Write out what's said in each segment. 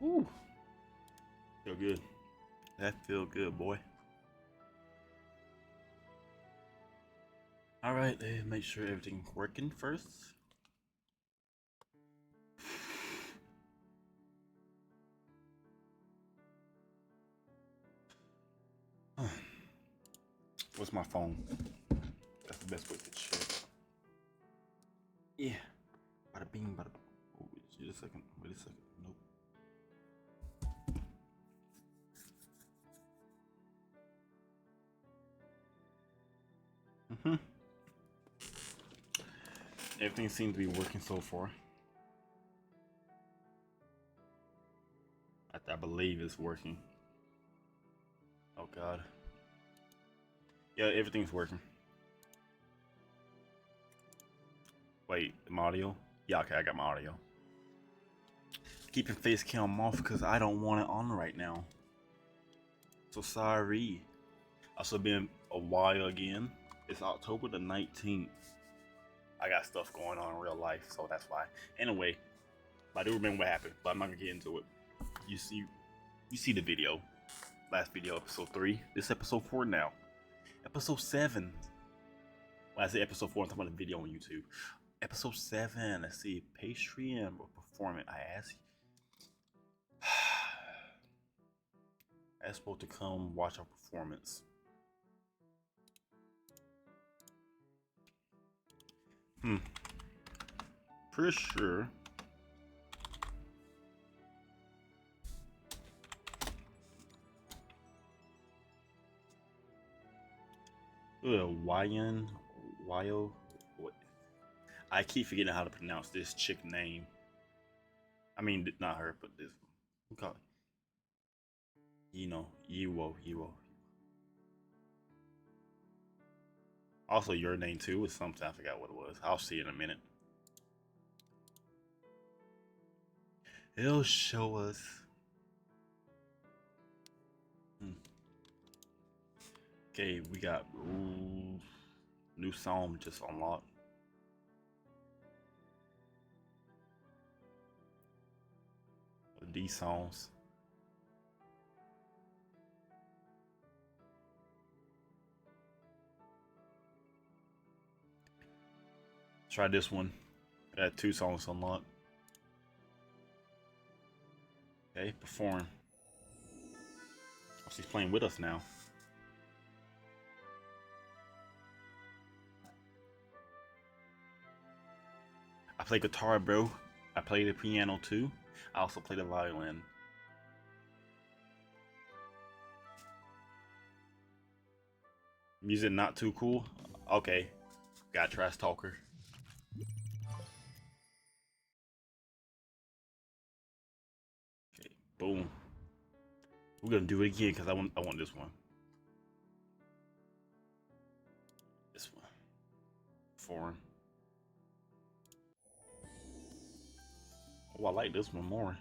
Ooh, feel good. That feel good, boy. All right, let's make sure everything's working first. What's my phone? That's the best way to check. Yeah. Bada bing, bada. Oh, wait a second. Wait a second. Nope. Everything seems to be working so far. I believe it's working. Oh God. Yeah, everything's working. Wait, my audio? Yeah, okay, I got my audio. Keeping face cam off because I don't want it on right now. So sorry. Also been a while again. It's October the 19th. I got stuff going on in real life, so that's why. Anyway, I do remember what happened, but I'm not gonna get into it. You see the video. Last video, episode 3. This episode 4 now. Episode 7. When I say episode 4, I'm talking about the video on YouTube. Episode 7. Let's see. Pastry and performance. I asked supposed to come watch our performance. Pretty sure. Wyo. What? I keep forgetting how to pronounce this chick name. I mean, not her, but this one. We call it. Yeonwoo. Also, your name too was something I forgot what it was. I'll see in a minute. It'll show us. Okay, we got new song just unlocked. These songs. Try this one. Got 2 songs unlocked. Okay, perform. Oh, she's playing with us now. I play guitar, bro. I play the piano too. I also play the violin. Music not too cool? Okay. Got trash talker. Okay, boom. We're gonna do it again because I want this one. This one. Foreign. Oh, I like this one more.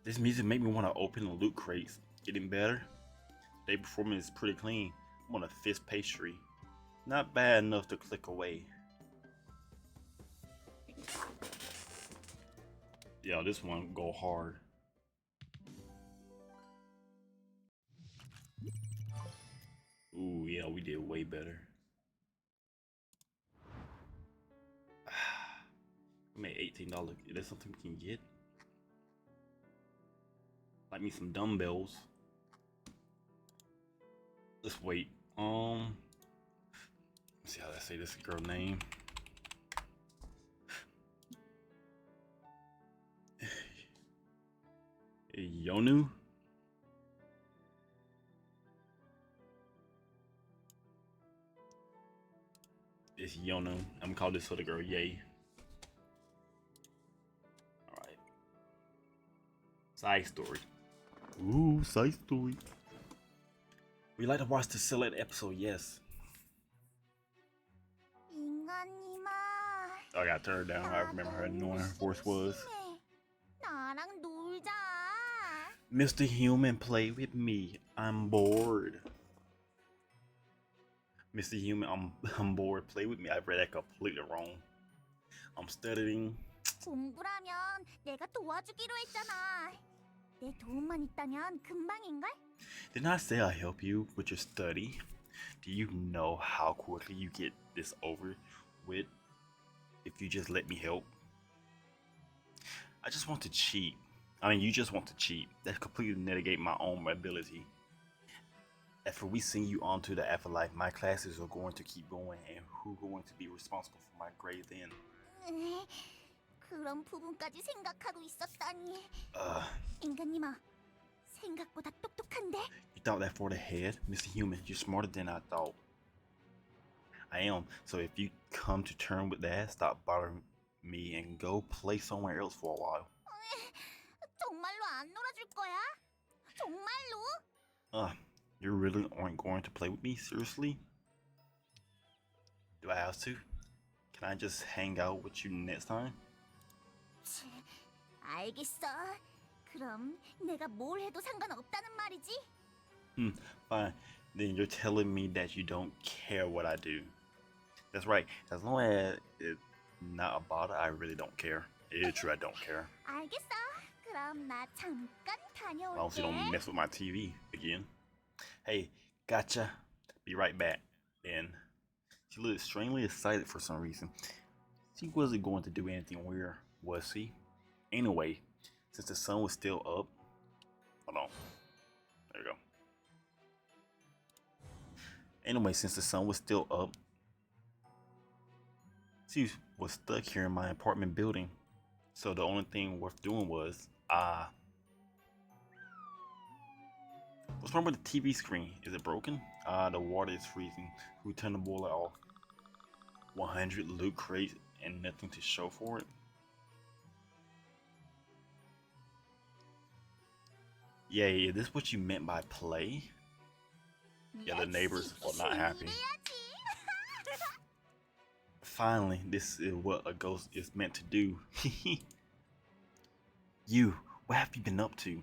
This music made me want to open the loot crates. Getting better. Their performance is pretty clean. I'm on a fist pastry. Not bad enough to click away. Yeah, this one go hard. Ooh, yeah, we did way better. We made $18. Is that something we can get? Like me some dumbbells. Let's wait. Let's see how I say this girl name. Yeonwoo. It's Yeonwoo. I'm gonna call this other girl Yay. Alright. Side story. Ooh, side story. We like to watch the select episode, yes. I got turned down. I remember how annoying her voice was. Mr. Human, play with me. I'm bored. Mr. Human, I'm bored. Play with me. I read that completely wrong. I'm studying. 공부라면 내가 도와주기로 했잖아. 내 도움만 있다면 금방인걸? Didn't I say I help you with your study? Do you know how quickly you get this over with if you just let me help? I just want to cheat. I mean, you just want to cheat. That completely negate my own ability. After we send you on to the afterlife, my classes are going to keep going, and who's going to be responsible for my grade then? 그런 부분까지 생각하고 있었다니. 인간님아, 생각보다 똑똑한데? You thought that for the head? Mr. Human, you're smarter than I thought. I am, so if you come to terms with that, stop bothering me and go play somewhere else for a while. 정말로 안 놀아줄 거야? 정말로? You really aren't going to play with me? Seriously? Do I have to? Can I just hang out with you next time? 알겠어. 그럼 내가 뭘 해도 상관없다는 말이지? Fine. Then you're telling me that you don't care what I do. That's right. As long as it's not a bother, I really don't care. It is true, I don't care. 알겠어. 그럼 나 잠깐 다녀올게. As long as you don't mess with my TV again. Hey, gotcha. Be right back. Then she looked extremely excited for some reason. She wasn't going to do anything weird, was she? Anyway, since the sun was still up, hold on. There you go. Anyway, since the sun was still up, she was stuck here in my apartment building. So the only thing worth doing was, what's wrong with the TV screen? Is it broken? The water is freezing. Who turned the boiler off? 100 loot crates and nothing to show for it? Yeah, is this what you meant by play? Yeah, the neighbors are not happy. Finally, this is what a ghost is meant to do. You, what have you been up to?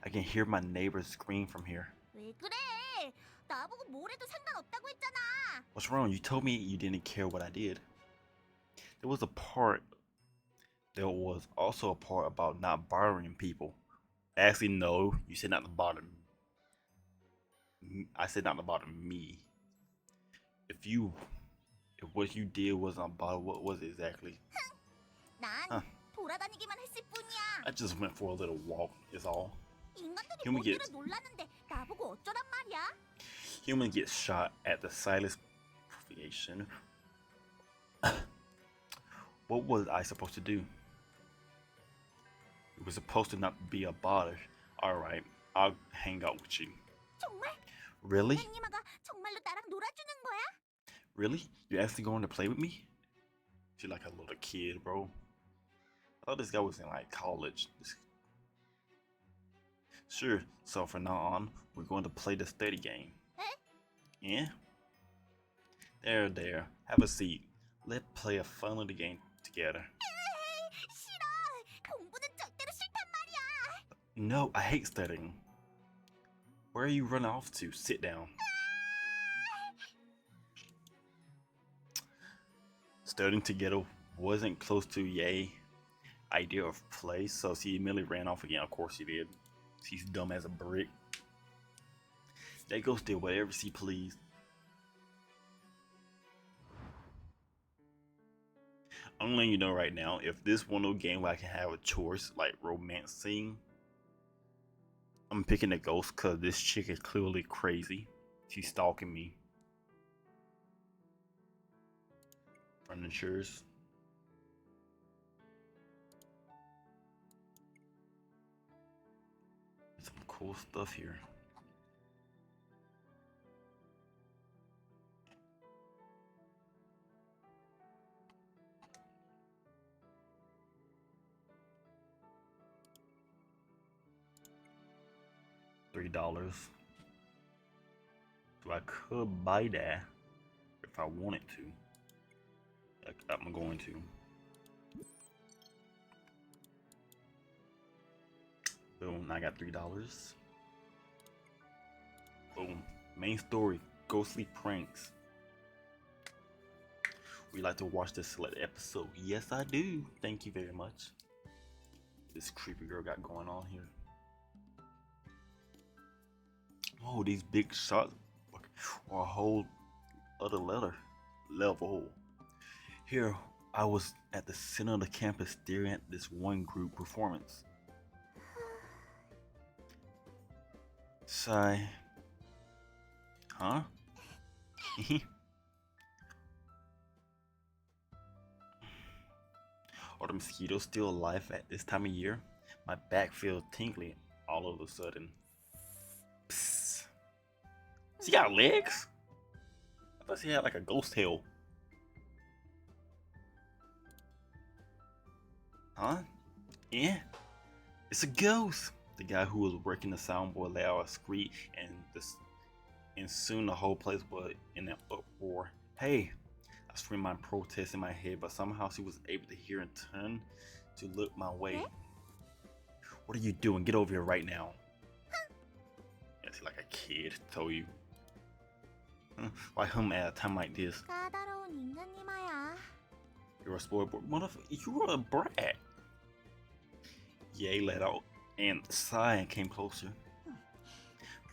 I can hear my neighbors scream from here. 왜 그래? 나보고 뭘 해도 상관없다고 했잖아. What's wrong? You told me you didn't care what I did. There was also a part about not bothering people. Actually, no, you said not to bother me. I said not to bother me. If what you did wasn't bother, what was it exactly? 난 돌아다니기만 했을 뿐이야. I just went for a little walk, is all. 인간들이 Human 뭔지를 gets- 몰랐는데 나보고 어쩌란 말이야? Human gets shot at the silence propagation. What was I supposed to do? It was supposed to not be a bother. Alright, I'll hang out with you. 정말? Really? 인간님아가 정말로 나랑 놀아주는 거야? Really? You're actually going to play with me? You're like a little kid, bro. I thought this guy was in like college. Sure, so from now on, we're going to play the study game. Yeah? There. Have a seat. Let's play a fun little game together. 싫어. 공부는 절대로 싫단 말이야. No, I hate studying. Where are you running off to? Sit down. Studying together wasn't close to Ye's idea of play, so she immediately ran off again. Of course she did. She's dumb as a brick. That ghost did whatever she pleased. I'm letting you know right now, if this one little game where I can have a choice, like romance scene, I'm picking the ghost because this chick is clearly crazy. She's stalking me. Furnitures. Some cool stuff here. $3. So I could buy that if I wanted to. I'm going to. Boom, I got $3. Boom. Main story, ghostly pranks. We like to watch this select episode. Yes, I do. Thank you very much. This creepy girl got going on here. Oh, these big shots or a whole other level. Here, I was at the center of the campus staring at this one group performance. Sigh. Huh? Are the mosquitoes still alive at this time of year? My back feels tingly all of a sudden. Psst. She got legs? I thought she had like a ghost tail. Huh? Yeah? It's a ghost! The guy who was working the soundboard let out a scream and soon the whole place was in an uproar. Hey! I screamed my protest in my head, but somehow she was able to hear and turn to look my way. What are you doing? Get over here right now. Yeah, she's like a kid, told you. Why him at a time like this? You're a spoiled boy. Motherfucker, you're a brat. Ye let out and sighed and came closer.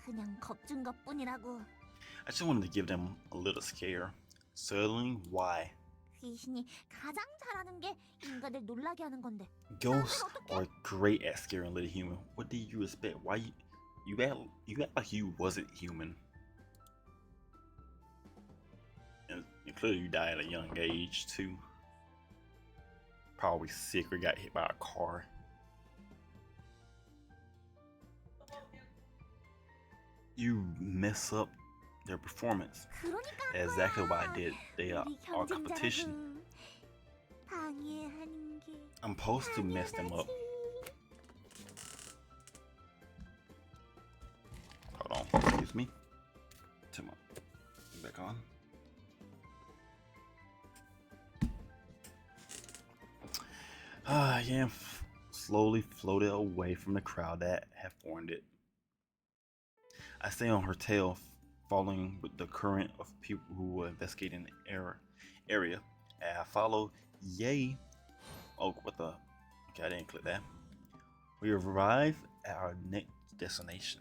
I just wanted to give them a little scare. Suddenly, why? Ghosts are great at scaring little human. What did you expect? Why you act like you wasn't human? And clearly you died at a young age too. Probably sick or got hit by a car. You mess up their performance. That's exactly what I did. They are our competition. I'm supposed to mess them up. Hold on, excuse me. Come on, back on. Yeah, slowly floated away from the crowd that had formed it. I stay on her tail, following with the current of people who were investigating the area. And I follow Yay. Oh, what the? Okay, I didn't click that. We arrive at our next destination.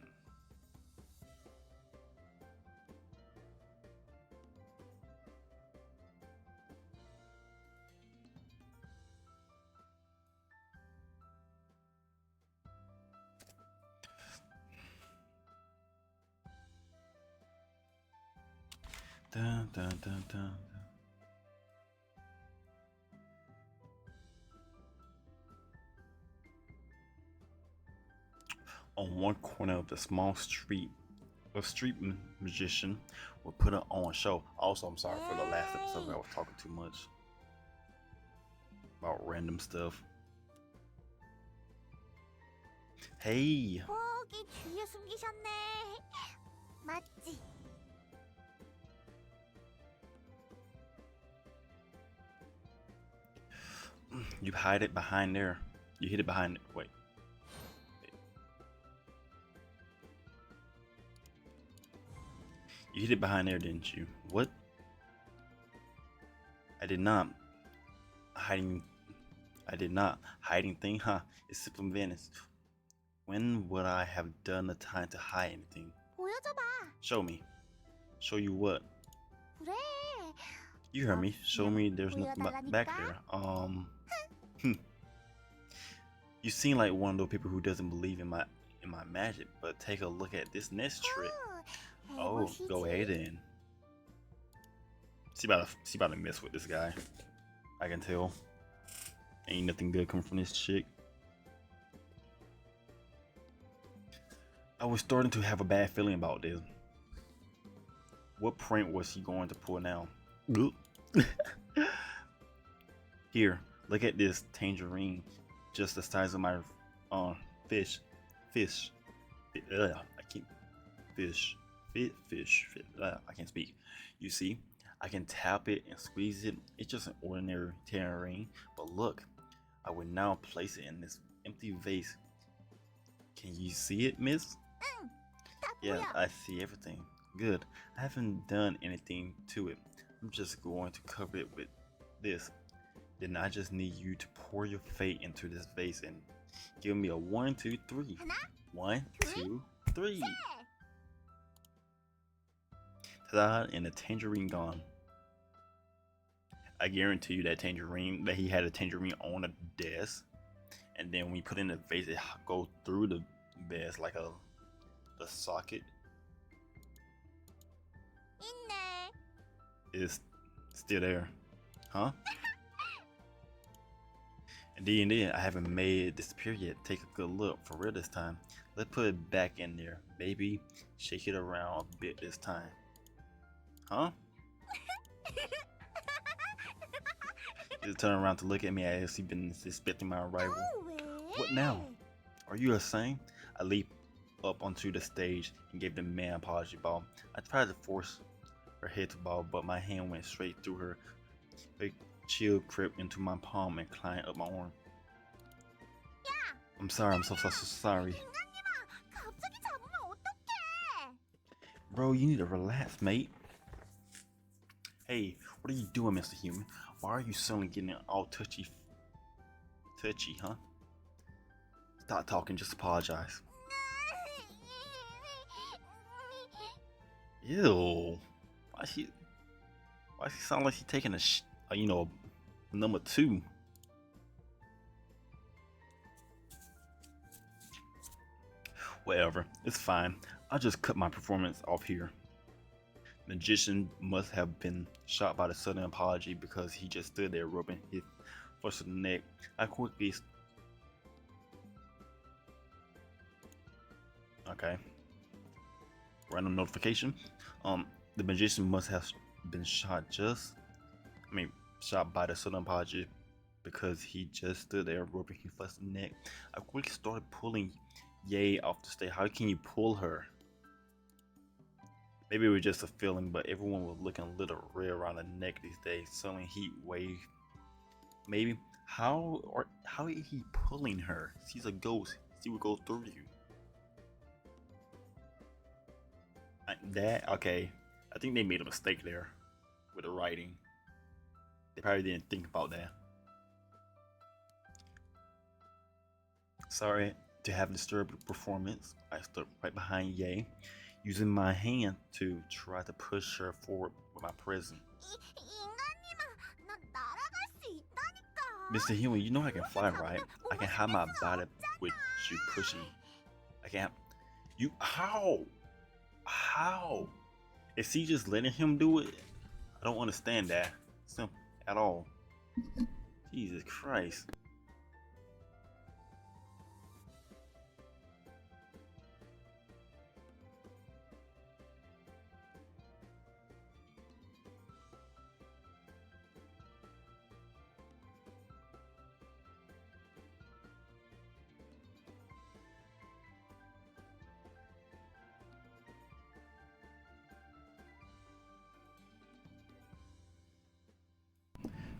Dun, dun, dun, dun. On one corner of the small street, a street magician would put on a show. Also, I'm sorry for the last episode. I was talking too much about random stuff. Hey. You hide it behind there. You hid it behind. Wait. You hid it behind there, didn't you? What? I did not. Hiding. I did not. Hiding thing, huh? It's simple Venice. When would I have done the time to hide anything? Show me. Show you what? You heard me. Show me there's nothing back there. You seem like one of those people who doesn't believe in my magic, but take a look at this next trick. Oh, go ahead then. She about to mess with this guy. I can tell. Ain't nothing good coming from this chick. I was starting to have a bad feeling about this. What prank was he going to pull now? Here, look at this tangerine. Just the size of my fish. I can't speak. You see, I can tap it and squeeze it. It's just an ordinary tangerine, but look, I will now place it in this empty vase. Can you see it, miss? Yeah, I see everything. Good. I haven't done anything to it. I'm just going to cover it with this. Then I just need you to pour your fate into this vase and give me a 1, 2, 3. 1, 2, 3. Ta-da! And the tangerine gone. I guarantee you that he had a tangerine on the desk, and then when we put in the vase, it go through the vase like the socket. It's still there, huh? And then I haven't made it disappear yet. Take a good look for real this time. Let's put it back in there, baby. Shake it around a bit this time, huh? He'll turn around to look at me as he's been expecting my arrival. What now? Are you insane? I leaped up onto the stage and gave the man an apology bow. I tried to force her head to bow, but my hand went straight through her. A chill crept into my palm and climbed up my arm. I'm sorry, I'm so sorry. Bro, you need to relax, mate. Hey, what are you doing, Mr. Human? Why are you suddenly getting all touchy, huh? Stop talking, just apologize. Ew. Why she sound like she's taking a number 2? Whatever, it's fine. I'll just cut my performance off here. Magician must have been shocked by the sudden apology because he just stood there rubbing his flushed neck. I quickly random notification. The magician must have been shocked by the sudden apology because he just stood there rubbing his flushed neck. I quickly started pulling Ye off the stage. How can you pull her? Maybe it was just a feeling, but everyone was looking a little red around the neck these days. Suddenly heat wave. Maybe how is he pulling her? She's a ghost. She would go through you. Okay. I think they made a mistake there with the writing. They probably didn't think about that. Sorry to have disturbed the performance. I stood right behind Ye, using my hand to try to push her forward with my presence. Mr. Human, you know I can fly, right? I can have my body with you pushing. I can't. You how? How? Is he just letting him do it? I don't understand that. Simple at all. Jesus Christ.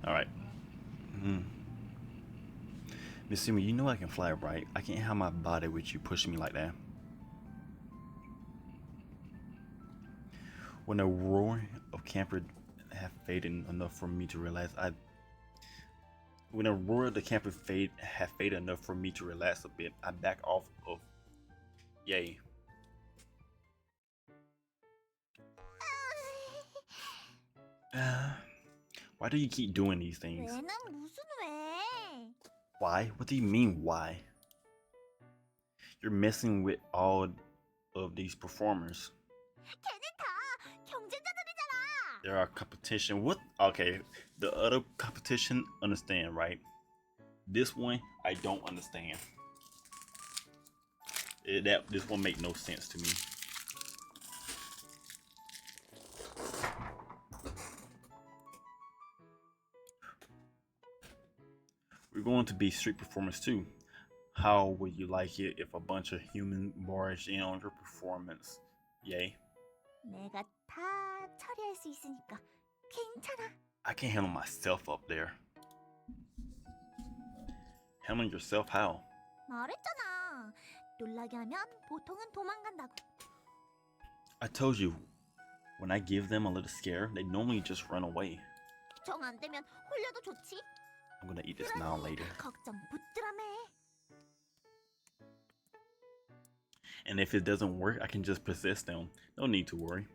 All right. Miss Simi, you know I can fly, right? I can't have my body with you pushing me like that. When the roar of camper had faded enough for me to realize a bit, I backed off of Ye. Why do you keep doing these things? Why? What do you mean, why? You're messing with all of these performers. There are competition. What? Okay, the other competition, understand, right? This one, I don't understand. This one make no sense to me. We're going to be street performers too. How would you like it if a bunch of humans barged in on your performance? Yay. I can't handle myself up there. Handling yourself how? I told you, when I give them a little scare, they normally just run away. 정 안 되면 홀려도 좋지. I'm gonna eat this now later. 걱정 붙들어매. And if it doesn't work, I can just possess them. No need to worry.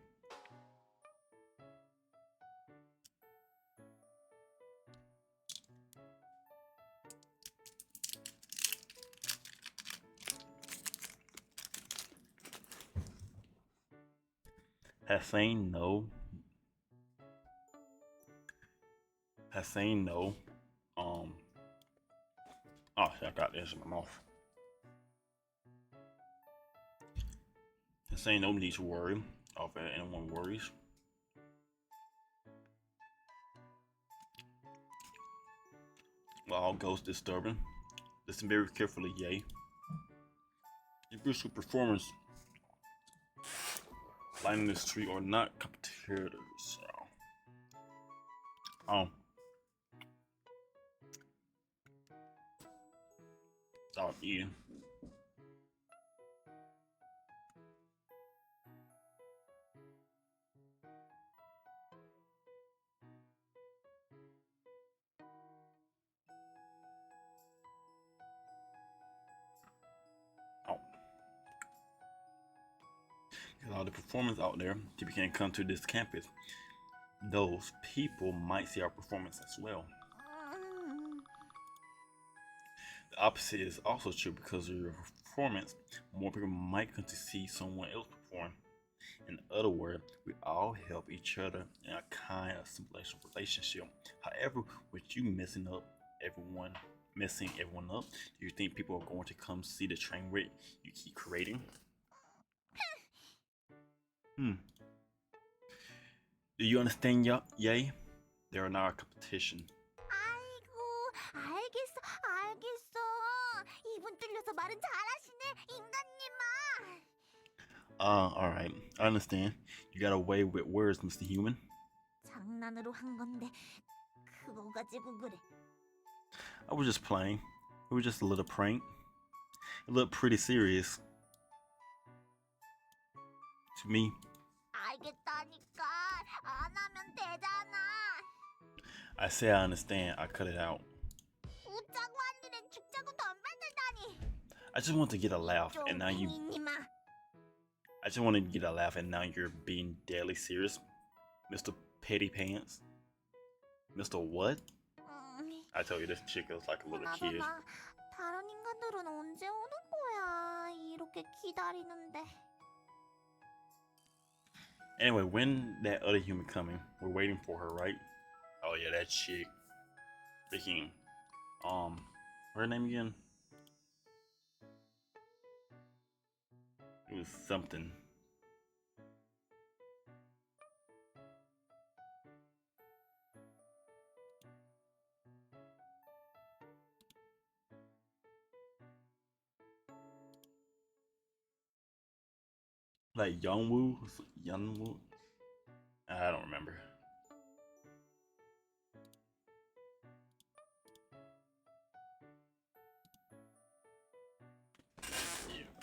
Hassan, no. Hassan, no. Oh, shit, I got this in my mouth. Hassan, no need to worry. If anyone worries. Well, all ghost disturbing. Listen very carefully, yay. Your visual performance lining this tree are not competitors. Stop eating. All the performers out there, people can't come to this campus. Those people might see our performance as well. The opposite is also true because of your performance. More people might come to see someone else perform. In other words, we all help each other in a kind of simulation relationship. However, with you messing everyone up, do you think people are going to come see the train wreck you keep creating? Do you understand, yay? They are not a competition. 아이고, 알겠어. 입은 뚫려서 말은 잘하시네, 인간님아. Alright, I understand. You got away with words, Mr. Human. 장난으로 한 건데 그거 가지고 그래. I was just playing. It was just a little prank. It looked pretty serious. To me. 알겠다니까. 안 하면 되잖아. I say I understand. I cut it out. 웃자고 한 일엔 죽자고 덤벼들다니. I just want to get a laugh, and now you. 똥이님아. I just wanted to get a laugh, and now you're being deadly serious, Mr. Petty Pants. Mr. What? I tell you, this chick is like a little kid. 다른 인간들은 언제 오는 거야? 이렇게 기다리는데. Anyway, when that other human coming? We're waiting for her, right? Oh yeah, that chick. Freaking, what's her name again? It was something. Like Yeonwoo? Yeonwoo? I don't remember.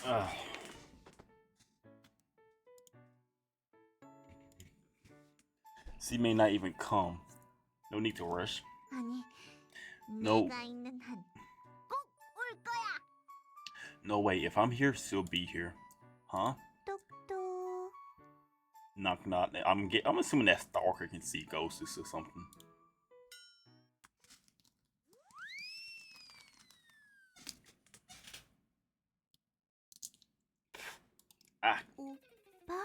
Yeah. She may not even come. No need to rush. 아니, No. 내가 있는 한 꼭 올 거야. No way. If I'm here, she'll be here. Huh? 똑똑. Knock knock. I'm assuming that stalker can see ghosts or something. Ah. 오빠?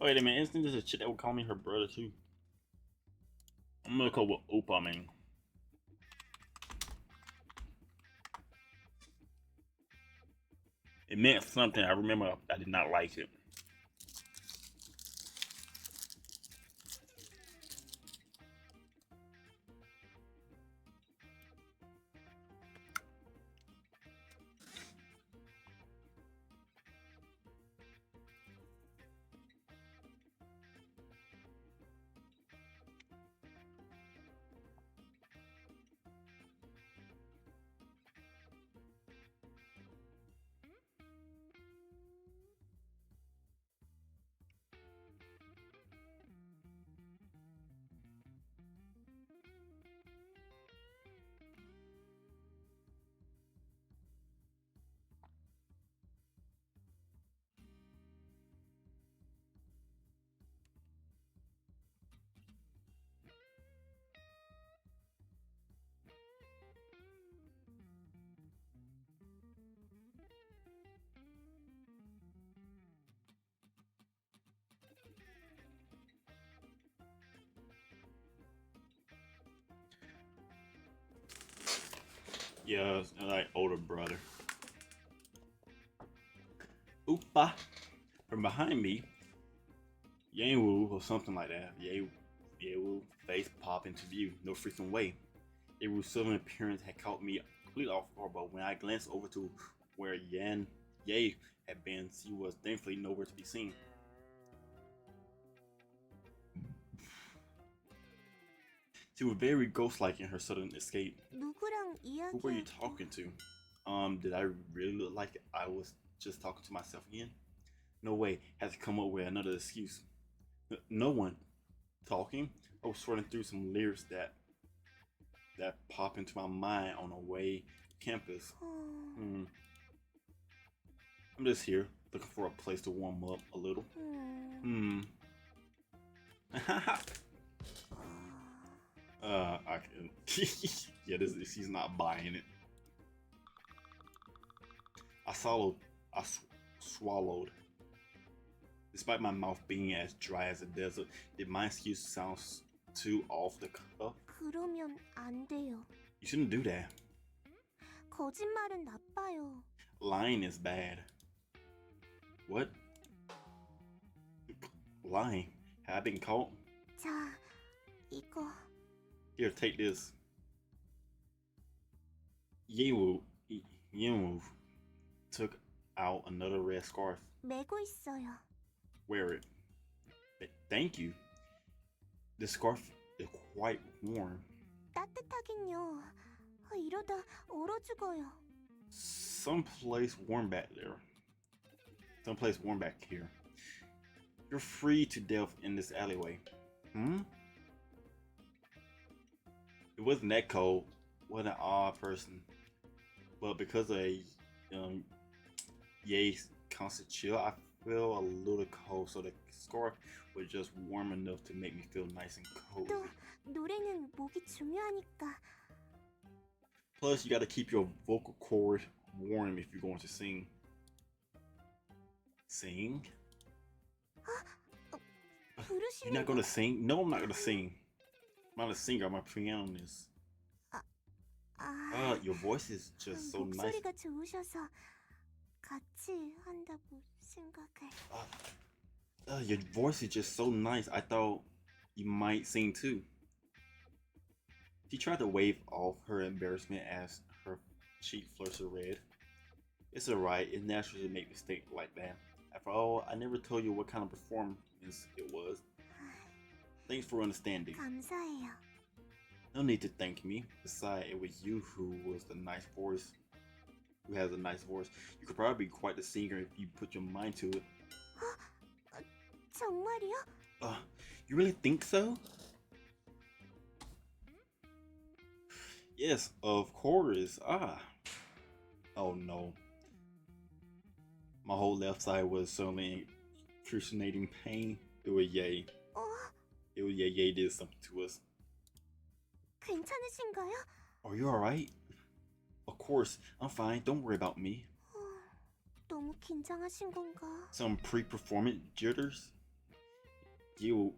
Wait a minute, isn't this a chick that would call me her brother too? I'm gonna call what Opa mean. It meant something. I remember I did not like it. Yeah, like older brother. Oopa! From behind me, Yeonwoo or something like that. Yeonwoo face pop into view. No freaking way. Yeonwoo's sudden appearance had caught me completely off guard, but when I glanced over to where Ye had been, she was thankfully nowhere to be seen. She was very ghost-like in her sudden escape. 누구랑 Who were you 이야기해? talking to? Did I really look like I was just talking to myself again? No way. Had to come up with another excuse. No one. Talking? I was sorting through some lyrics that pop into my mind on the way campus. I'm just here, looking for a place to warm up a little. I can. Yeah, she's not buying it. I swallowed. Despite my mouth being as dry as a desert, did my excuse sound too off the cuff? 그러면 안 돼요. You shouldn't do that. 거짓말은 나빠요. Lying is bad. What? Lying? Have I been caught? 자, 이거. Here, take this. Yeonwoo took out another red scarf. 메고 있어요. Wear it. Thank you. This scarf is quite warm. 따뜻하긴요. 이러다 얼어 죽어요. Someplace warm back there. Someplace warm back here. You're free to death in this alleyway. It wasn't that cold. What an odd person. But because of Ye's constant chill, I feel a little cold, so the scarf was just warm enough to make me feel nice and cozy. 또 노래는 목이 중요하니까. Plus, you gotta keep your vocal cord warm if you're going to sing. Sing? You're not gonna sing? No, I'm not gonna sing. I'm not a singer, I'm a pianist. Your voice is just so nice. 목소리가 좋으셔서 같이 한다고 생각해. Your voice is just so nice. I thought you might sing too. She tried to wave off her embarrassment as her cheek flushed red. It's alright, it's natural to make mistakes like that. After all, I never told you what kind of performance it was. Thanks for understanding. 감사해요. No need to thank me. Besides, it was you who has a nice voice. You could probably be quite the singer if you put your mind to it. 정말이요? You really think so? Yes, of course. Oh no. My whole left side was suddenly in excruciating pain. It was Ye. Ye did something to us. 괜찮으신가요? Are you alright? Of course, I'm fine. Don't worry about me. 너무 긴장하신 건가? Some pre-performance jitters? Yeonwoo?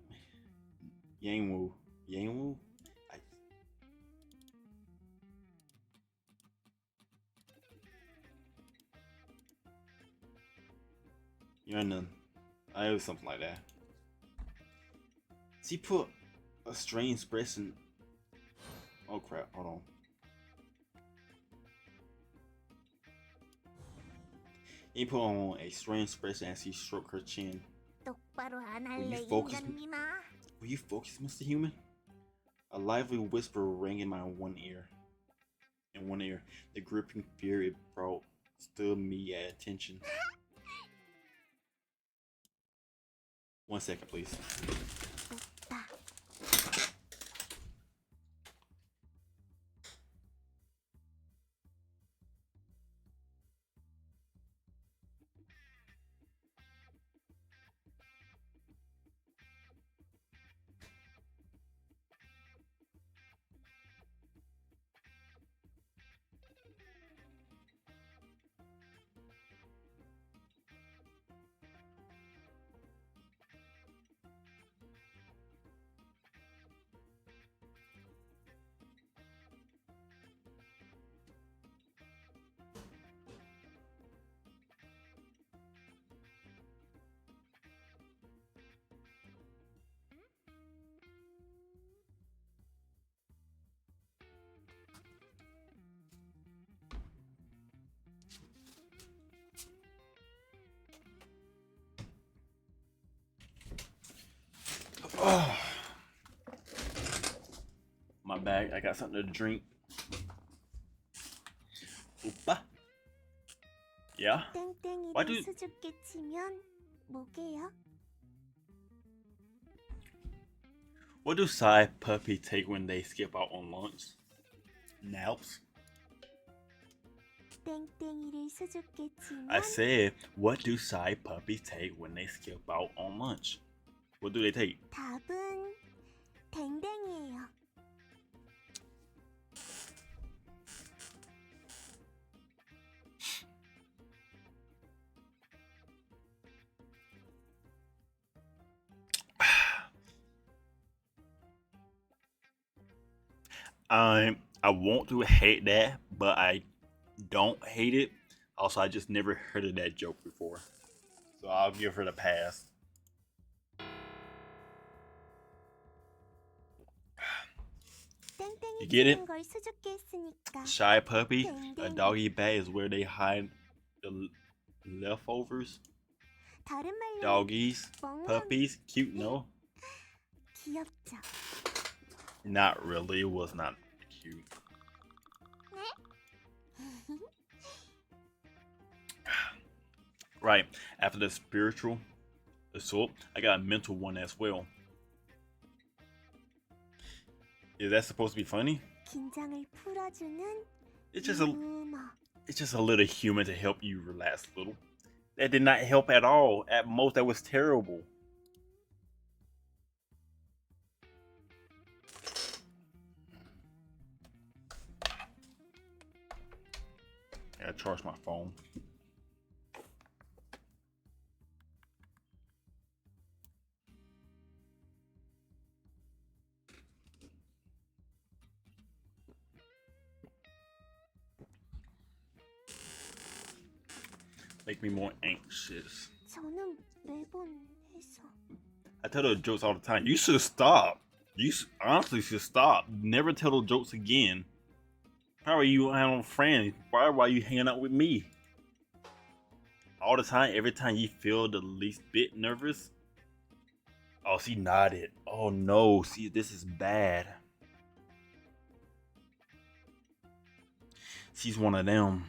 You're none. I owe something like that. She put a strange expression. Oh crap, hold on. He put on a strange expression as he stroked her chin. 똑바로 안 할래, 인간미나. Will you focus, Mr. Human? A lively whisper rang in my one ear. The gripping fear it brought stood me at attention. 1 second, please. bag. I got something to drink. Opa. Yeah. Why do 수수께치면 뭐게요? what do side puppy take when they skip out on lunch? Naps. 땡땡이를 수수께치면 I said, what do side puppies take when they skip out on lunch? What do they take? 답은 댕댕이에요. I want to hate that, but I don't hate it. Also, I just never heard of that joke before, so I'll give her the pass. You get it? 걸 수수께했으니까 Shy puppy, a doggy bag is where they hide the leftovers. 다른 말로 Doggies, puppies, cute, no? 귀엽죠. Not really, it was not cute. Right, after the spiritual assault, I got a mental one as well. Is that supposed to be funny? 긴장을 풀어주는 It's 유머. just a little humor to help you relax a little. That did not help at all. At most, that was terrible. I gotta charge my phone. Make me more anxious. 저는 매번 해서 I tell those jokes all the time. You should stop. Honestly should stop. Never tell those jokes again. How are you having friends? Why are you hanging out with me? All the time, every time you feel the least bit nervous. Oh, she nodded. Oh no, see, this is bad. She's one of them.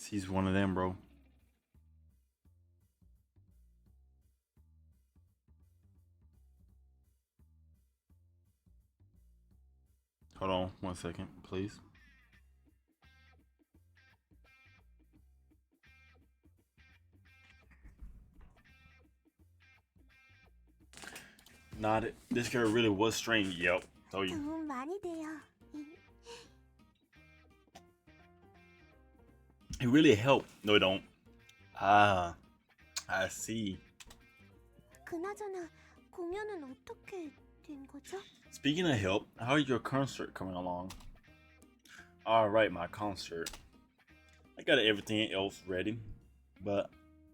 She's one of them, bro. Hold on 1 second, please. Not it. This girl really was strange. Yep. Told you. 도움 많이 돼요. It really helped. No, it don't. Ah, I see. 그나저나 공연은 어떻게 된 거죠? Speaking of help, how is your concert coming along? Alright, my concert. I got everything else ready, but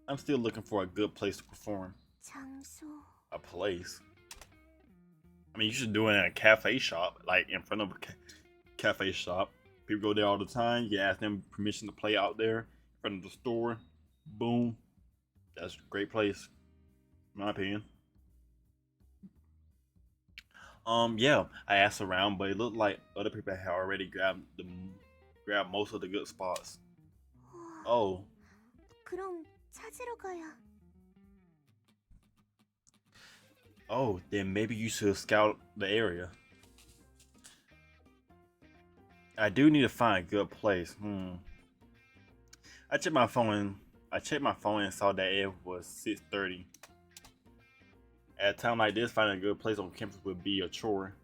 I'm still looking for a good place to perform. 장소. A place? I mean, you should do it in a cafe shop, like in front of a cafe shop. People go there all the time. You ask them permission to play out there in front of the store. Boom. That's a great place, in my opinion. Yeah, I asked around, but it looked like other people had already grabbed most of the good spots. Oh. 그럼 찾으러 가야. Oh, then maybe you should scout the area. I do need to find a good place. I checked my phone and saw that it was 6:30. At a time like this, finding a good place on campus would be a chore.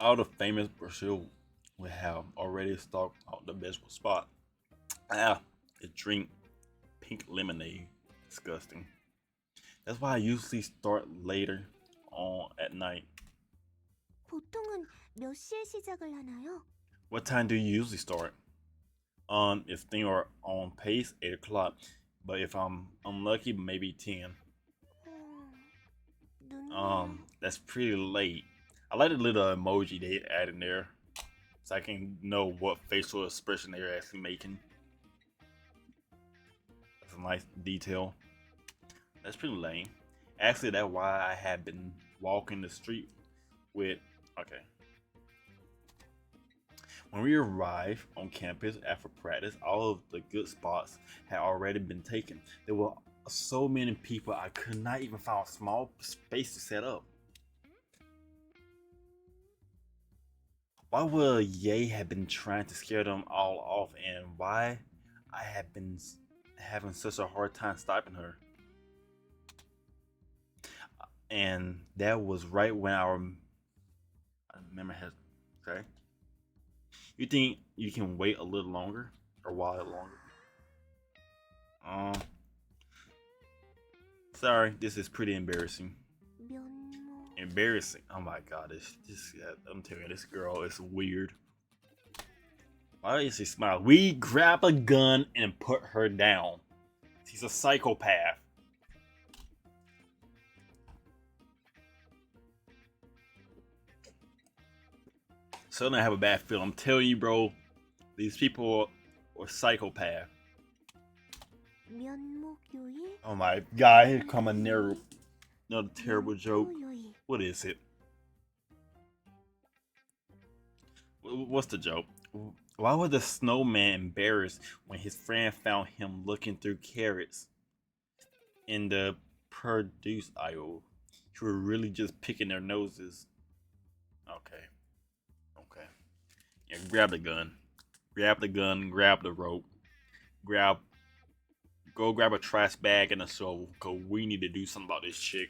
All the famous Brazil would have already stalked out the best spot. It drink pink lemonade. Disgusting. That's why I usually start later on at night. 보통은 몇 시에 시작을 하나요? What time do you usually start? If things are on pace, 8 o'clock. But if I'm unlucky, maybe 10. That's pretty late. I like the little emoji they add in there, so I can know what facial expression they're actually making. That's a nice detail. That's pretty lame. Actually, that's why I have been walking the street with. Okay. When we arrived on campus after practice, all of the good spots had already been taken. There were so many people I could not even find a small space to set up. Why would Ye have been trying to scare them all off, and why I have been having such a hard time stopping her? And that was right when I remember has okay. You think you can wait a little longer or a while longer? Sorry, this is pretty embarrassing. Embarrassing. Oh my god, this I'm telling you, this girl is weird. Why is she smiling? We grab a gun and put her down. She's a psychopath. Suddenly I have a bad feeling. I'm telling you, bro, these people are psychopaths. Oh my god, here come another terrible joke. What is it? What's the joke? Why was the snowman embarrassed when his friend found him looking through carrots in the produce aisle? Who were really just picking their noses. Okay. Okay. Yeah, grab the gun. Grab the gun, grab the rope. Go grab a trash bag and a shovel, cause we need to do something about this chick.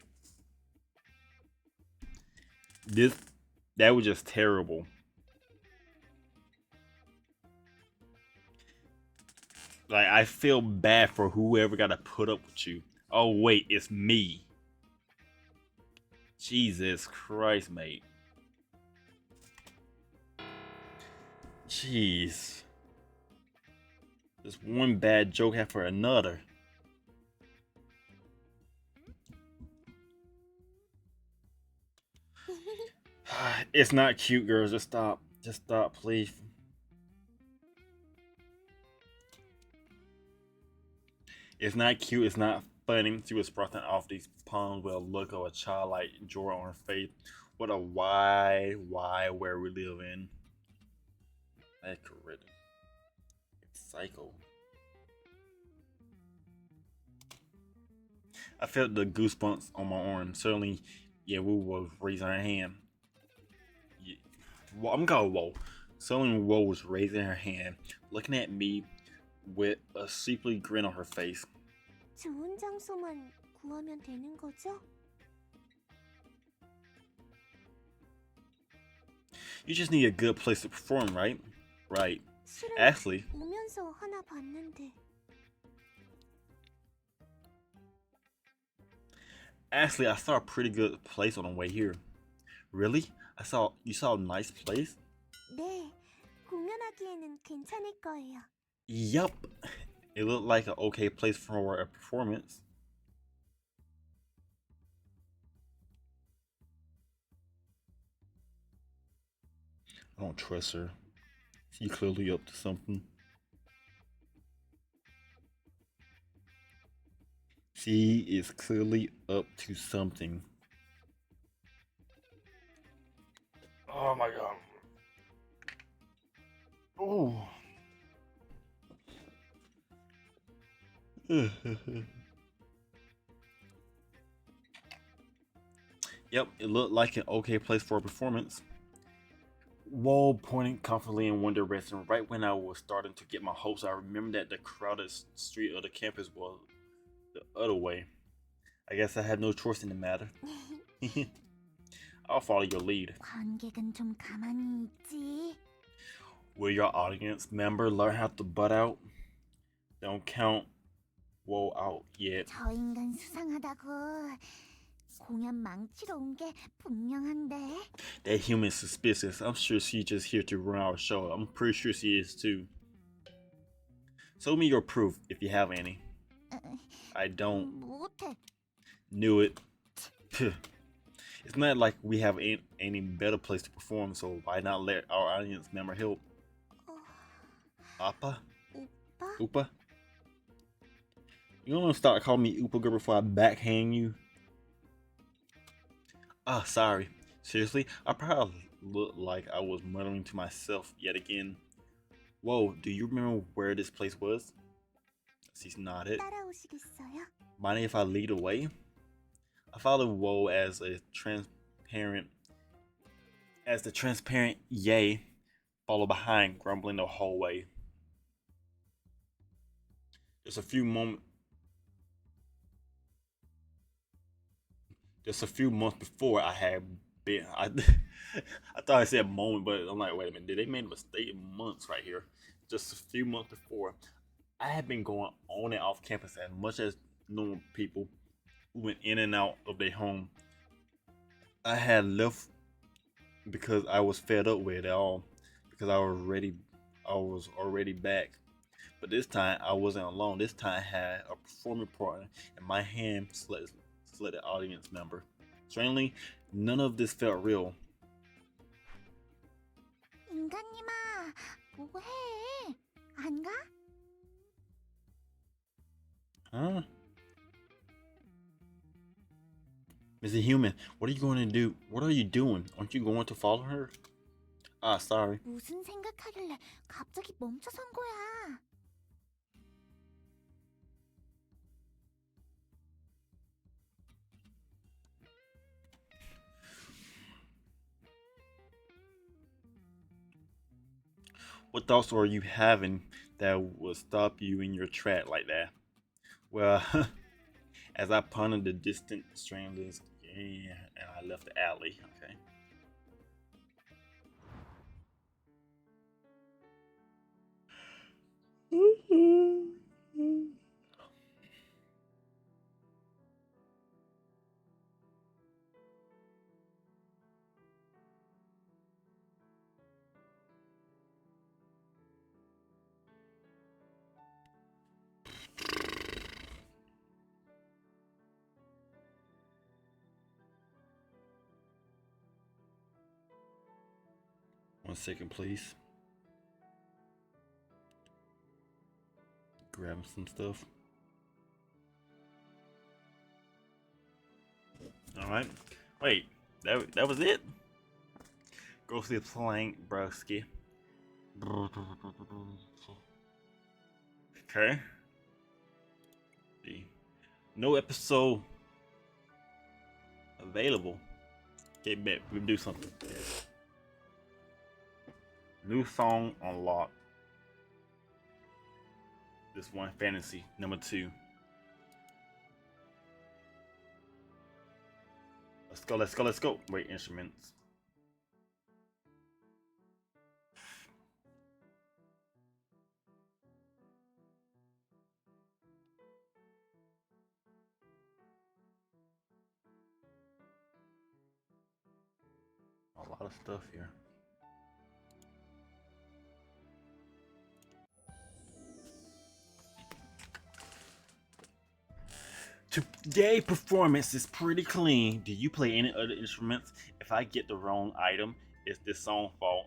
That was just terrible. Like, I feel bad for whoever got to put up with you. Oh wait, it's me. Jesus Christ, mate. Jeez. Just one bad joke after another. It's not cute, girls. Just stop. Just stop, please. It's not cute. It's not funny. She was sprouting off these palms with a look of a childlike joy on her face. What a where we live in. Accurate. It's psycho. I felt the goosebumps on my arm. Certainly, Yeonwoo was raising her hand. Yeah. Well, I'm going whoa. Suddenly, Wo was raising her hand, looking at me with a sleepy grin on her face. 좋은 장소만 구하면 되는 거죠? You just need a good place to perform, right? Right. Actually, 오면서 하나 봤는데. Actually, I saw a pretty good place on the way here. Really? You saw a nice place? 네, 공연하기에는 괜찮을 거예요. Yup. It looked like an okay place for a performance. I don't trust her. She's clearly up to something. She is clearly up to something. Oh my god. Oh. Yep, it looked like an okay place for a performance. Wall pointing comfortably in one direction. Right when I was starting to get my hopes, I remembered that the crowded street of the campus was the other way. I guess I had no choice in the matter. I'll follow your lead. 관객은 좀 가만히 있지. Will your audience member learn how to butt out? Don't count Whoa out yet. 저 인간 수상하다고. 공연 망치러 온 게 분명한데. That human is suspicious. I'm sure she's just here to run our show. I'm pretty sure she is too. Show me your proof if you have any. I don't. 못해. Knew it. It's not like we have any better place to perform, so why not let our audience member help? Appa? 오빠? Upa? You don't want to start calling me Upa girl before I backhand you? Ah, sorry. Seriously, I probably looked like I was muttering to myself yet again. Whoa, do you remember where this place was? She's nodded. 따라오시겠어요? Mind if I lead away? I followed Woe as the transparent Yay followed behind, grumbling the whole way. Just a few months before I had been I thought I said moment, but I'm like, wait a minute, did they make a mistake in months right here? Just a few months before, I had been going on and off campus as much as normal people who went in and out of their home. I had left because I was fed up with it all, because I was already back. But this time I wasn't alone. This time I had a performing partner, and my hand selected audience member. Strangely, none of this felt real. 인간님아, 뭐해? 안 가? Huh? Mr. Human, what are you going to do? What are you doing? Aren't you going to follow her? Ah, sorry. 무슨 생각하길래 갑자기 멈춰선 거야? What thoughts are you having that would stop you in your track like that? Well, as I pondered the distant strangers, and I left the alley. Okay. One second, please. Grab some stuff. All right. Wait, that was it. Go see the plank, broski. Okay. No episode available. Okay, bet we can do something. New song unlocked. This one fantasy number 2. Let's go, let's go, let's go. Wait, instruments. A lot of stuff here. Today's performance is pretty clean. Do you play any other instruments? If I get the wrong item, it's this song's fault.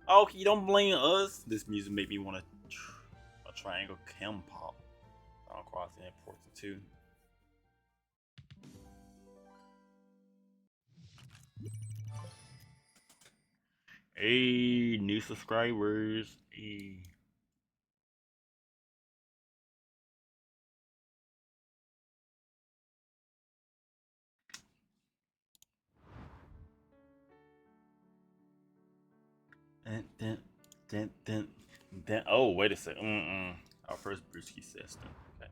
Oh, you don't blame us. This music made me want a triangle chem pop. Sound crossing important too. Hey, new subscribers. Hey. Then, oh, wait a second. Our first brewski system. Okay.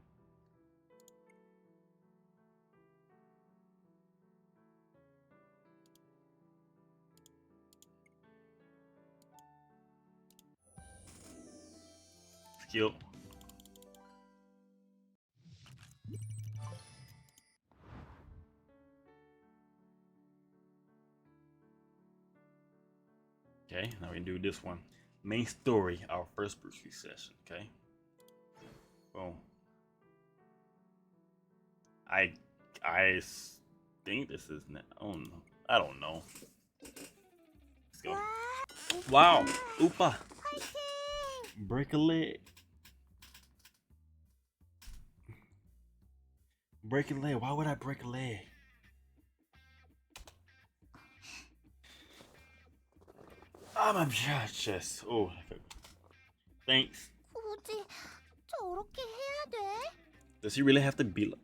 Skill. Okay, now we can do this one. Main story, our first brewski session. Okay. Boom. I think this is. Oh no. I don't know. Let's go. 와, Wow. 오빠, Oopa. 화이팅! Break a leg. Break a leg. Why would I break a leg? Oh my chest. Oh. Thanks. 굳이 저렇게 해야 돼? Does he really have to be like?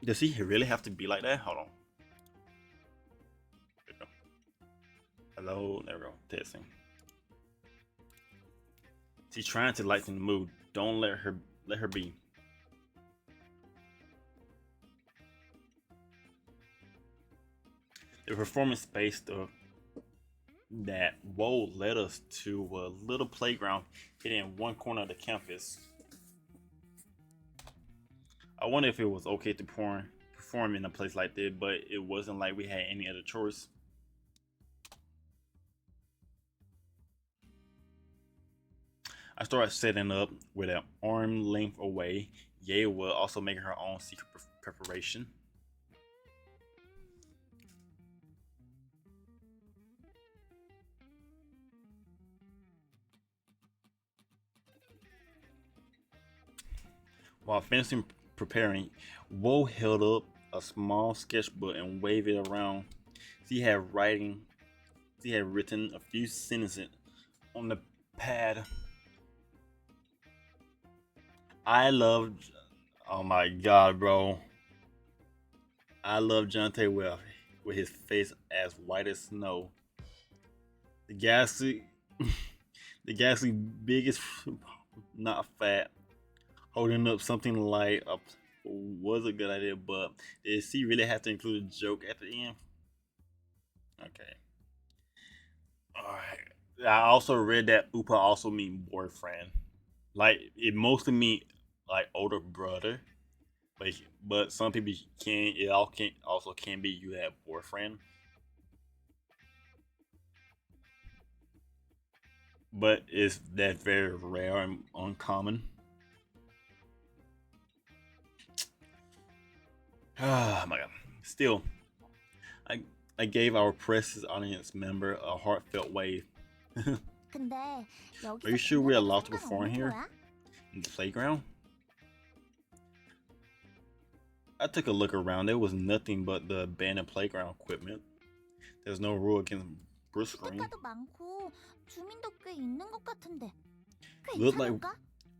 Does he really have to be like that? Hold on. There we go. Hello. There we go. Testing. She's trying to lighten the mood. Don't let her be. The performance space that Woe led us to a little playground hidden in one corner of the campus. I wonder if it was okay to perform in a place like that, but it wasn't like we had any other choice. I started setting up with an arm length away. Yeonwoo also making her own secret preparation. While finishing preparing, Woe held up a small sketchbook and waved it around. She had written a few sentences on the pad. I love, oh my god, bro. I love Jonte with his face as white as snow. The ghastly, the ghastly biggest, not fat, holding up something like a was a good idea, but did she really have to include a joke at the end? Okay. Alright. I also read that Upa also mean boyfriend. Like it mostly mean like older brother. But some people can it all can also can be you have boyfriend. But it's that very rare and uncommon. Ah my god. Still, I gave our precious audience member a heartfelt wave. 근데 Are you 여기서 sure we're 공연해도 allowed to perform 상관없는 here? 거야? In the playground? I took a look around. There was nothing but the abandoned playground equipment. There's no rule against briskering. 기대가도 많고 주민도 꽤 있는 것 같은데 Looked like 괜찮을까?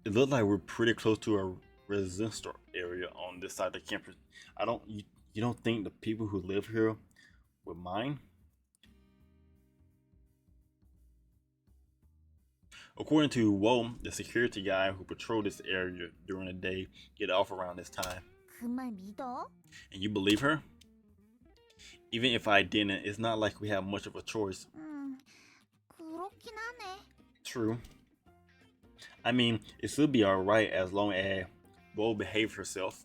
it looked like we're pretty close to a residential area on this side of the campus. You don't think the people who live here would mind? According to Woe, the security guy who patrolled this area during the day, get off around this time. 그 말 믿어? And you believe her? Even if I didn't, it's not like we have much of a choice. 그렇긴 하네. True. I mean, it should be alright as long as Woe behaves herself.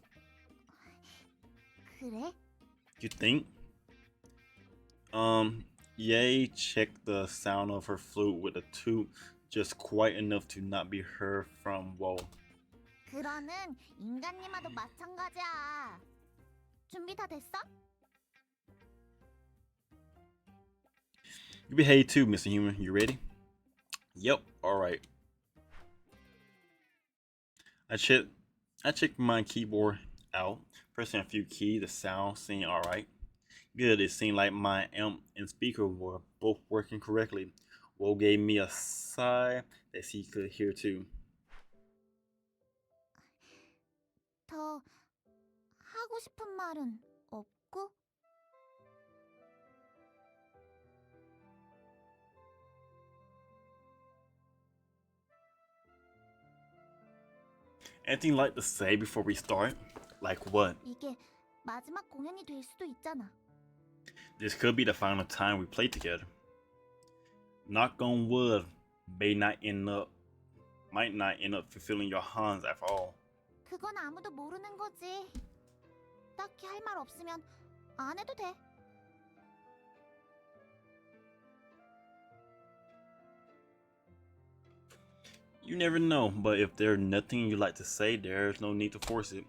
그래? You think? Ye checked the sound of her flute with a tube just quite enough to not be heard from Woe. 그러는 인간님와도 마찬가지야. 준비 다 됐어? You behave too, Mr. Human. You ready? Yep, alright. I checked my keyboard out, pressing a few keys, the sound seemed alright. Good, it seemed like my amp and speaker were both working correctly. Woe gave me a sigh that he could hear too. 더 하고 싶은 말은 없고? Anything you'd like to say before we start? Like what? 이게 마지막 공연이 될 수도 있잖아. This could be the final time we play together. Knock on wood, might not end up fulfilling your Hans after all. 그건 아무도 모르는 거지. 딱히 할 말 없으면 안 해도 돼. You never know, but if there's nothing you'd like to say, there's no need to force it.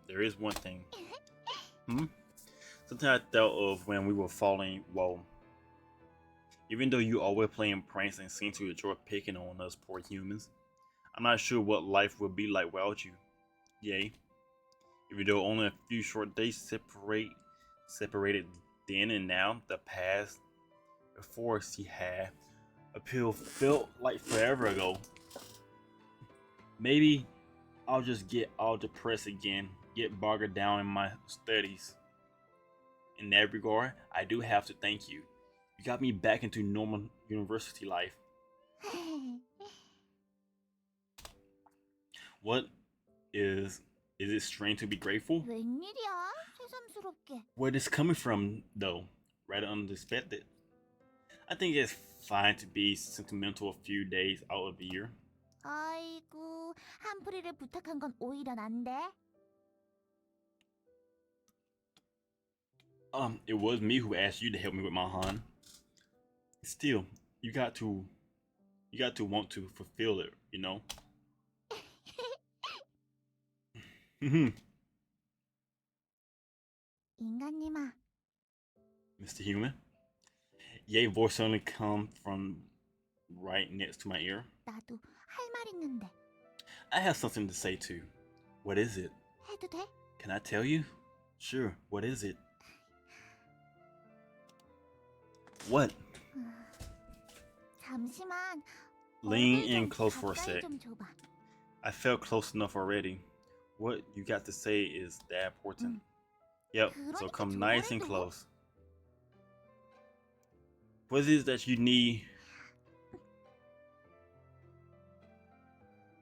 There is one thing. Something I thought of when we were falling. Well, even though you always playing pranks and seem to enjoy picking on us poor humans, I'm not sure what life would be like without you. Yay. Even though only a few short days separated then and now, the past before she had appeal felt like forever ago. Maybe I'll just get all depressed again, get bogged down in my studies. In that regard, I do have to thank you. You got me back into normal university life. What is it strange to be grateful? 웬일이야? 새삼스럽게. Where this coming from though? Rather unexpected. I think it's fine to be sentimental a few days out of the year. 아이고, 한풀이를 부탁한 건 오히려 난데. It was me who asked you to help me with my Han. Still, you got to want to fulfill it, you know? 인간님아, Mr. Human. Ye voice suddenly come from right next to my ear. 나도 할 말 있는데. I have something to say too. What is it? 해도 돼? Can I tell you? Sure, what is it? What? 잠시만. Lean 얼굴 in 좀 close for a 가까이 sec. 좀 줘봐. I felt close enough already. What you got to say is that important. Yep, so 그러니까 come nice and 저거를 close. What is it that you need?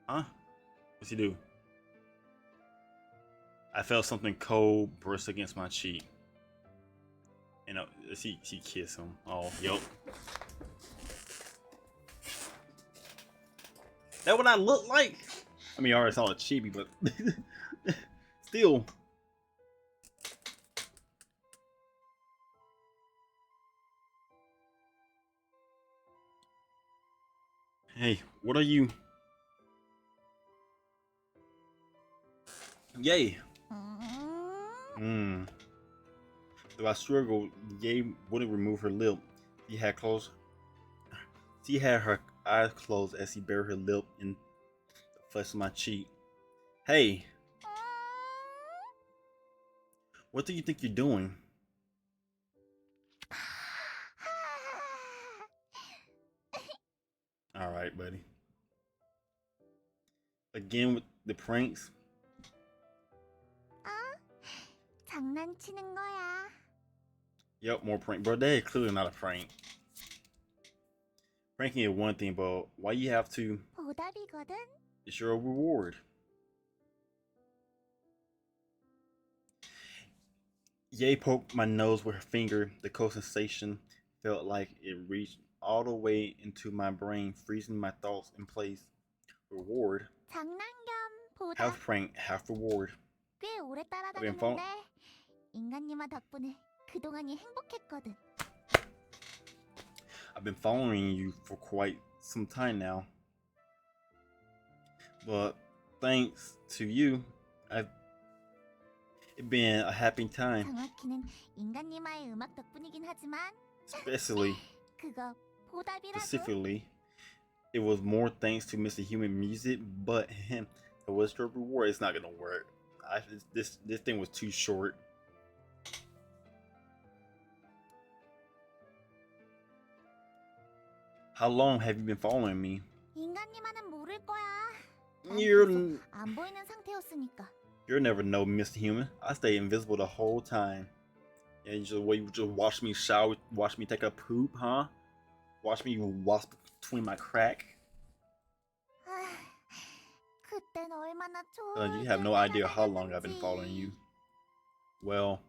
Huh? What's he do? I felt something cold burst against my cheek. You know, she kissed him. Oh, yup. That what I look like? I mean, I already saw it chibi, but still. Hey, what are you? Yay. Though I struggled, Ye wouldn't remove her lip. She had her eyes closed as she buried her lip in the flesh of my cheek. Hey, what do you think you're doing? All right, buddy. Again with the pranks. 장난치는 거야. Yep, more prank. Bro, that is clearly not a prank. Pranking is one thing, but why you have to? 보답이거든. It's your reward. Ye poked my nose with her finger. The cold sensation felt like it reached all the way into my brain, freezing my thoughts in place. Reward? 장난 겸 보답. Half prank, half reward. 꽤 오래 been 따라다녔는데 인간님아 덕분에 그동안이 행복했거든. I've been following you for quite some time now. But thanks to you, it's been a happy time. 정확히는 인간님아의 음악 덕분이긴 하지만 Especially, 그거 보답이라고. specifically, it was more thanks to Mr. Human music, but it was the reward. It's not gonna work. This thing was too short. How long have you been following me? 인간님아는 모를 거야. You're 안 보이는 상태였으니까. You'll never know, Mr. Human. I stay invisible the whole time. Yeah, you just watch me shower, watch me take a poop, huh? Watch me wash between my crack. 그땐 얼마나 좋을 You have no idea how long I've been following you. Well,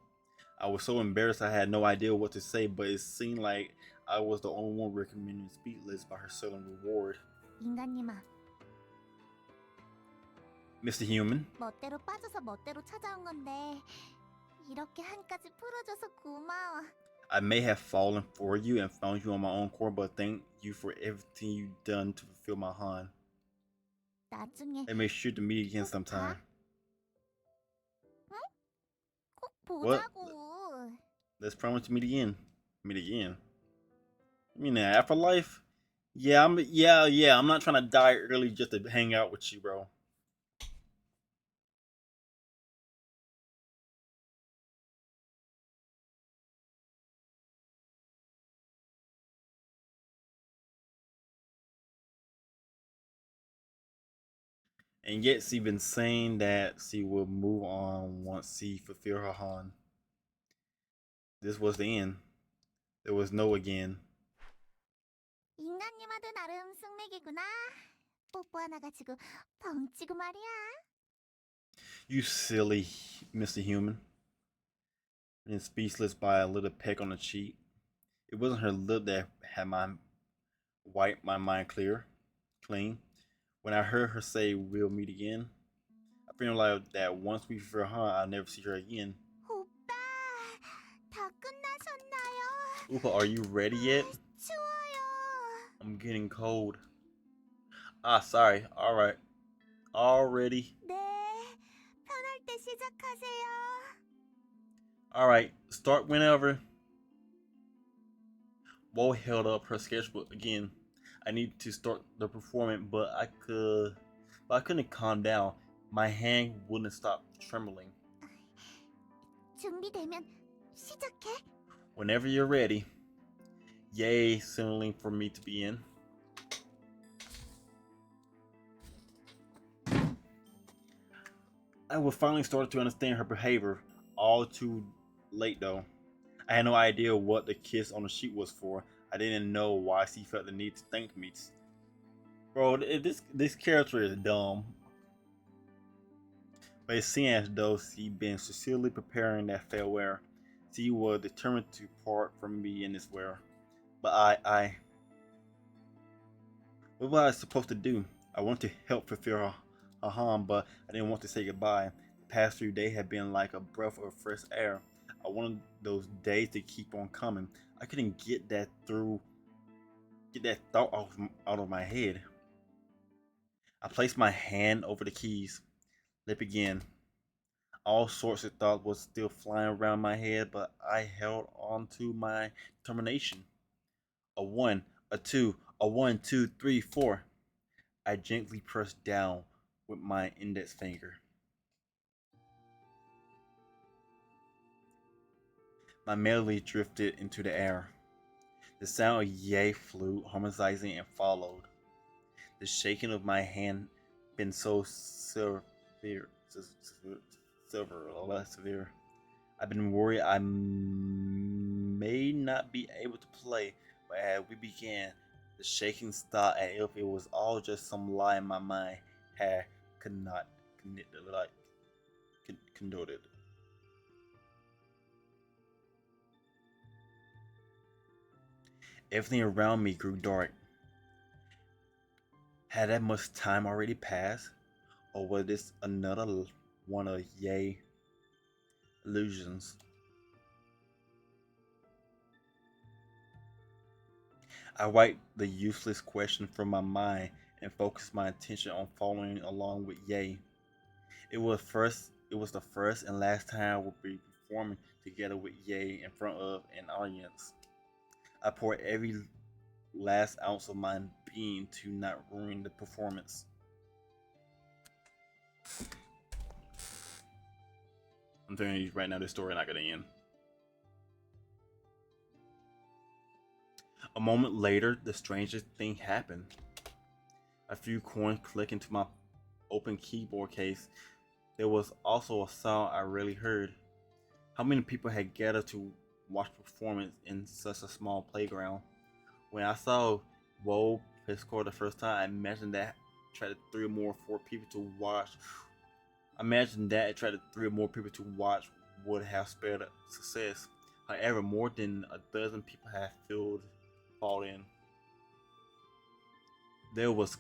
I was so embarrassed I had no idea what to say, but it seemed like I was the only one recommending Speedless by her selling reward. 인간님아. Mr. Human. 멋대로 빠져서 멋대로 찾아온 건데 이렇게 한까지 풀어줘서 고마워. I may have fallen for you and found you on my own core, but thank you for everything you've done to fulfill my Han. 나중에 And make sure to meet again sometime. 응? 꼭 보자고. Let's promise to meet again. Meet again. I mean, the afterlife. Yeah. I'm not trying to die early just to hang out with you, bro. And yet she been saying that she will move on once she fulfill her Han. This was the end. There was no again. 인간님와도 나름 승맥이구나. 뽀뽀 하나 가지고 벙찌고 말이야. You silly Mr. Human. And speechless by a little peck on the cheek. It wasn't her lip that had wiped my mind clean. When I heard her say we'll meet again, I feel like that once we fulfill her, I'll never see her again. 오빠, 다 끝나셨나요? Upa, are you ready yet? 추워요. I'm getting cold. Ah, sorry. Alright. Already. 네, 편할 때 시작하세요. Alright, start whenever. Woe held up her sketchbook again. I needed to start the performance, but I couldn't calm down. My hand wouldn't stop trembling. 준비되면 시작해. Whenever you're ready. Yay, signaling for me to be in. I would finally start to understand her behavior. All too late though. I had no idea what the kiss on the sheet was for. I didn't know why she felt the need to thank me. Bro, this character is dumb. But it seemed as though she'd been sincerely preparing that farewell. She was determined to part from me in this way. But what was I supposed to do? I wanted to help fulfill her harm, but I didn't want to say goodbye. The past few days had been like a breath of fresh air. I wanted those days to keep on coming. I couldn't get that thought out of my head. I placed my hand over the keys. Let begin. All sorts of thoughts was still flying around my head, but I held on to my determination. A 1, a 2, a 1, 2, 3, 4. I gently pressed down with my index finger. My melody drifted into the air. The sound of Ye flute harmonizing and followed. The shaking of my hand been so severe. I've been worried I may not be able to play, but as we began, the shaking stopped as if it was all just some lie in my mind had cannot connoted. Everything around me grew dark. Had that much time already passed? Or was this another one of Ye illusions? I wiped the useless question from my mind and focused my attention on following along with Ye. It was the first and last time I would be performing together with Ye in front of an audience. I poured every last ounce of my being to not ruin the performance. I'm telling you right now, this story not gonna end. A moment later, the strangest thing happened. A few coins clicked into my open keyboard case. There was also a sound I rarely heard. How many people had gathered to watch performance in such a small playground? When I saw Woe score the first time, I imagined that tried 3 or more 4 people to watch. Would have spared success. However, more than a dozen people had fall in. There was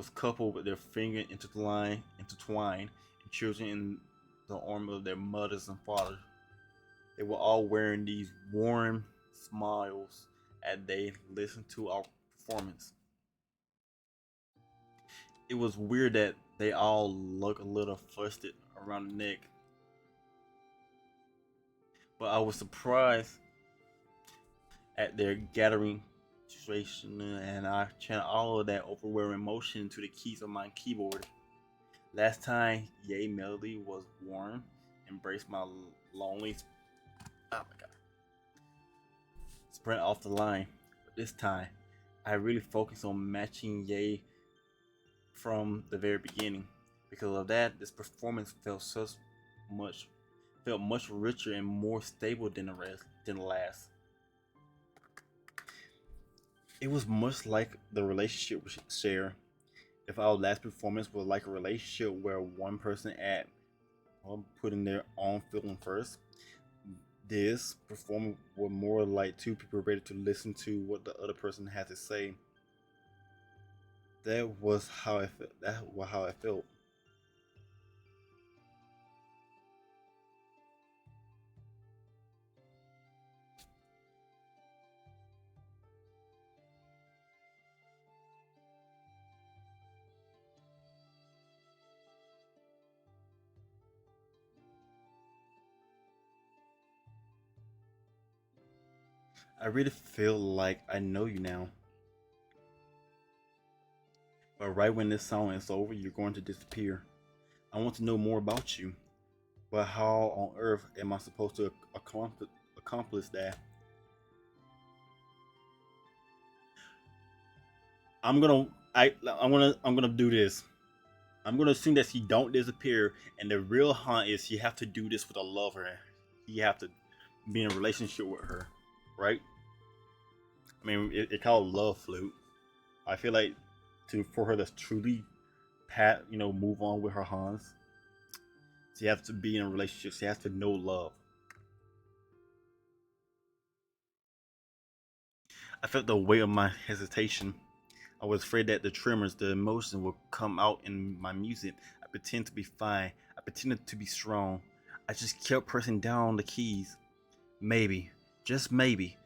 couple with their fingers intertwined, and children in the arms of their mothers and fathers. They were all wearing these warm smiles as they listened to our performance. It was weird that they all looked a little flustered around the neck. But I was surprised at their gathering situation, and I channel all of that overwhelming emotion into the keys of my keyboard. Last time, Yay Melody was warm, embraced my lonely. Oh my god. Sprint off the line. But this time, I really focused on matching Yay from the very beginning. Because of that, this performance much felt much richer and more stable than the last. It was much like the relationship we share. If our last performance was like a relationship where one person at putting their own feeling first, this performance was more like two people ready to listen to what the other person had to say. That was how I felt. That was how I felt. I really feel like I know you now. But right when this song is over, you're going to disappear. I want to know more about you. But how on earth am I supposed to accomplish that? I'm gonna do this. I'm gonna assume that she don't disappear, and the real hunt is he have to do this with a lover. He have to be in a relationship with her, right? I mean, it called love flute. I feel like for her to truly move on with her Hans, she has to be in a relationship. She has to know love. I felt the weight of my hesitation. I was afraid that the tremors, the emotions would come out in my music. I pretended to be fine. I pretended to be strong. I just kept pressing down the keys. Maybe, just maybe,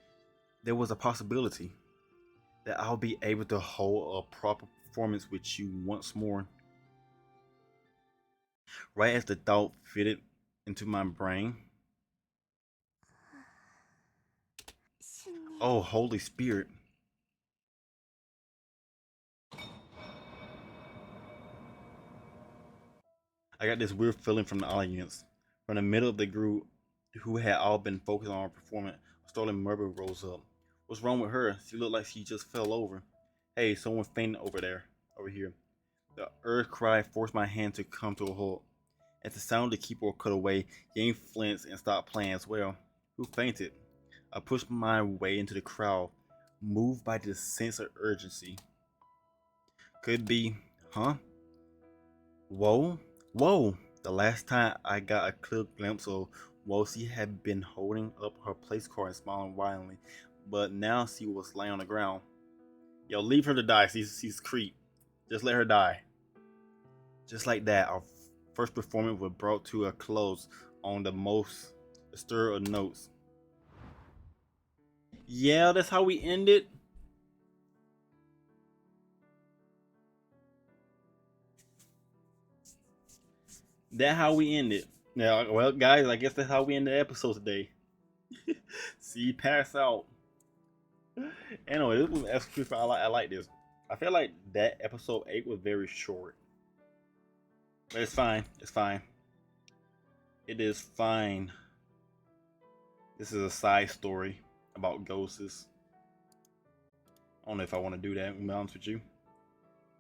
there was a possibility that I'll be able to hold a proper performance with you once more. Right as the thought fitted into my brain, 신님. oh, Holy Spirit. I got this weird feeling from the audience. From the middle of the group, who had all been focused on our performance, a startling murmur rose up. What's wrong with her? She looked like she just fell over. Hey, someone fainted over here. The earth cry forced my hand to come to a halt. As the sound of the keyboard cut away, Yang flinched and stopped playing as well. Who fainted? I pushed my way into the crowd, moved by this sense of urgency. Could be, huh? Whoa, whoa! The last time I got a clear glimpse of Whoa, she had been holding up her place card and smiling violently, but now she was laying on the ground. Yo, leave her to die. She's creep. Just let her die. Just like that, our first performance was brought to a close on the most stir of notes. Yeah, that's how we ended. That how we ended. Now, well, guys, I guess that's how we end the episode today. See, pass out. Anyway, this was actually fun. I like this. I feel like that episode 8 was very short. But it's fine. It's fine. It is fine. This is a side story about ghosts. I don't know if I want to do that, to be honest with you.